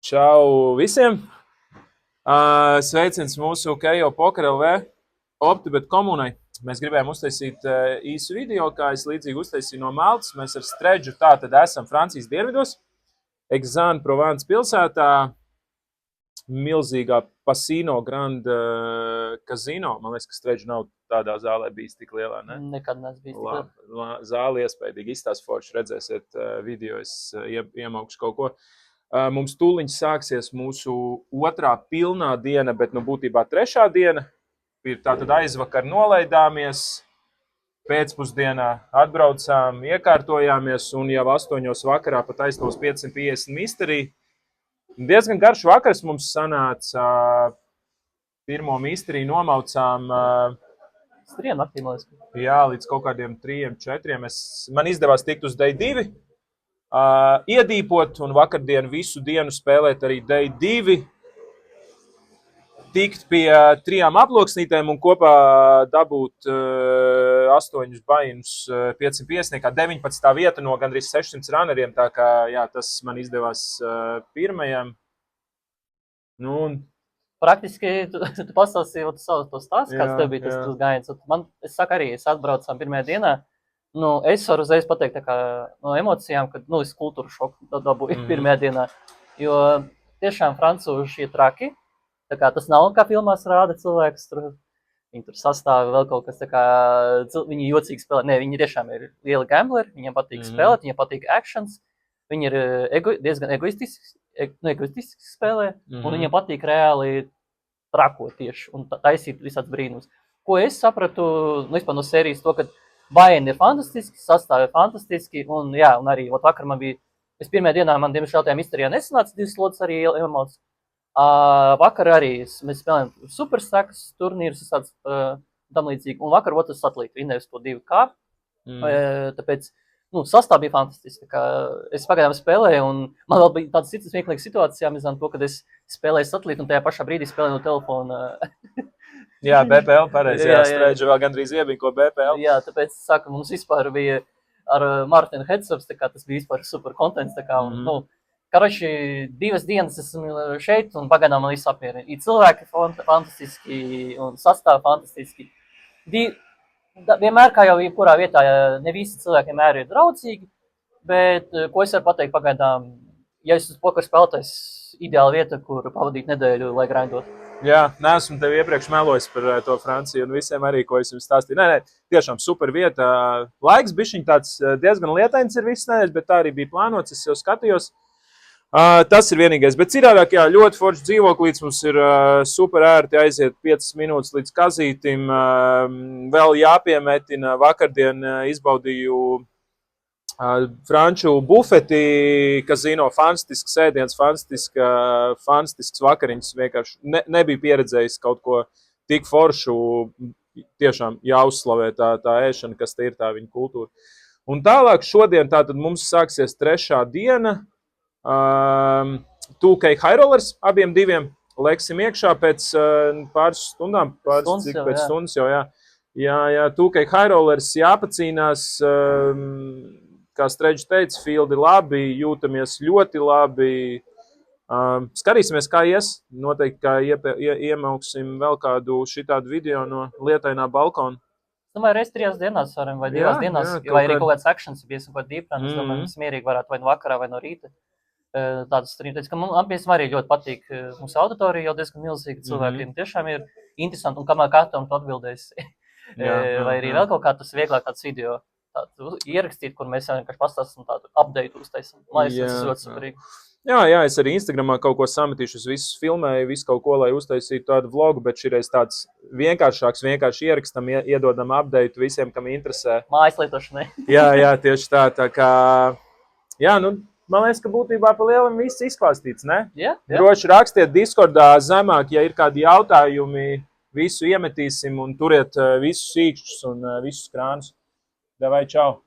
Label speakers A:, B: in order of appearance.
A: Čau visiem! Sveiciens mūsu Kejo Poker LV OptiBet komunai. Mēs gribējām uztaisīt īsu video, kā es līdzīgi uztaisīju no Maltas. Mēs ar Stredžu tātad esam Francijas dienvidos, Aix-en-Provence pilsētā, milzīgā Pasino Grand Casino. Man liekas, ka Stredžu nav tādā zālē bijis tik lielā, ne?
B: Nekad neesmu bijis tik lielā.
A: Zāli iespējīgi izstāst forši, redzēsiet video, es iemaukšu kaut ko. Mums tūliņ sāksies mūsu otrā pilnā diena, bet būtībā trešā diena. Tātad aizvakar nolaidāmies, pēcpusdienā atbraucām, iekārtojāmies un jau 8 vakarā pat aiztos 550 misterī. Diezgan garš vakars mums sanāca. Pirmo misterī nomaucām.
B: Strien naktī, man liekas.
A: Jā, līdz kaut kādiem 3, 4. Man izdevās tikt uz Day 2. Iedīpot un vakardien visu dienu spēlēt arī Day 2, tikt pie 3 aploksnītēm un kopā dabūt 8 bainus 550, 19. vieta no gandrīz 600 runneriem, tā kā jā, tas man izdevās pirmajam.
B: Praktiski tu pastāstīji to stāstu, kāds tev bija tas gājiens. Es saku arī, es atbraucām pirmajā dienā. Es varu uzreiz pateikt no emocijām, ka es kultūru šoku dabūju pirmajā dienā, jo tiešām francūži ir traki, tā kā tas nav kā filmās rāda cilvēks, viņi tur sastāvi vēl kaut kas, tā kā viņi jocīgi spēlē, ne, viņi tiešām ir lieli gambleri, viņiem patīk spēlēt, viņiem patīk actions, viņi ir diezgan egoistiski spēlē, un viņiem patīk reāli trakot tieši un taisīt visāds brīnums. Ko es sapratu, vispār no sērijas to, ka baini ir fantastiski, sastāvi ir fantastiski, un arī vakar man bija, pirmajā dienā man diemžēl tajā misterijā nesanāca 2 slotas arī iemauts. Vakar arī mēs spēlējam superstacks turnīrus, tāds tam līdzīgi, un vakar otrs satelīti vinnēju to 2K, tāpēc, sastāv bija fantastiski, es pagaidām spēlēju, un man vēl bija tādas citas smieklīgas situācijām, to, kad es spēlēju satelītu, un tajā pašā brīdī spēlēju no telefona.
A: Jā, BPL pareizi, jā, Stredža vēl gandrīz iebinko BPL.
B: Jā, tāpēc, saku, mums vispār bija ar Martinu headsups, tas bija vispār super kontents, karoči 2 dienas esmu šeit, un pagaidām man viss apmierina. Ir cilvēki fantastiski, un sastāvi fantastiski. Vienmēr, kā jau jebkurā vietā, ne visi cilvēki vienmēr ir draudzīgi, bet, ko es varu pateikt pagaidām, ja es uz pokeru spēlētājs, ideāla vieta, kur pavadīt nedēļu, lai grindot.
A: Jā, neesmu tev iepriekš melojis par to Franciju un visiem arī, ko es jums stāstīju. Nē, tiešām super vieta. Laiks bišķiņ tāds diezgan lietains ir viss nedēļas, bet tā arī bija plānots, es jau skatījos. Tas ir vienīgais, bet citādāk, jā, ļoti forši dzīvoklīts, mums ir super ērti aiziet 5 minūtes līdz kazītim. Vēl jāpiemetina, vakardien izbaudīju franču bufeti, kazino, fantastisks ēdiens, fantastisks vakariņas, vienkārši nebija pieredzējis kaut ko tik foršu, tiešām jāuzslavē tā ēšana, kas te ir tā viņa kultūra. Un tālāk šodien tātad mums sāksies trešā diena, 2K High Rollers, abiem diviem, leksim iekšā pēc pāris stundām, pēc stundas jau, jā, 2K High Rollers jāpacīnās, kā Stredžs teica, fieldi labi, jūtamies ļoti labi. Skatīsimies, kā ies. Noteikti, kā iemauksim vēl kādu šitādu video no lietainā balkona.
B: Es domāju, reiz 3 dienās varam, vai 2 dienās, vai arī kaut kāds actions, ja kaut kāds deepruns, es domāju, mēs mierīgi varētu vai no vakarā, vai no rīta. Tādas stream, ka man arī ļoti patīk mūsu auditorija, jau diezgan milzīgi cilvēkiem. Tiešām ir interesanti, un kamēr katram tu atbildēs, vai arī vēl kaut kā tas vieglāk tāds video. Tādu ierakstīt, kur mēs vienkārši pastāstam tādu update uztaisam. Man liekas, tas ļoti superīgi.
A: Jā, es arī Instagramā kaut ko sametīšu, es visus filmēju, visu kaut ko, lai uztaisītu tādu vlogu, bet šīreiz tāds vienkāršāks, vienkārši ierakstam, iedodam update visiem, kam interesē.
B: Mājas lietošanai.
A: Jā, tieši tā kā, man liekas, ka būtībā pa lielam viss izklāstīts, ne?
B: Jā.
A: Droši rakstiet Discordā zemāk, ja ir kādi jautājumi, visu iemetīsim un turiet visus sīkšķus un visus krānus. Давай, čau!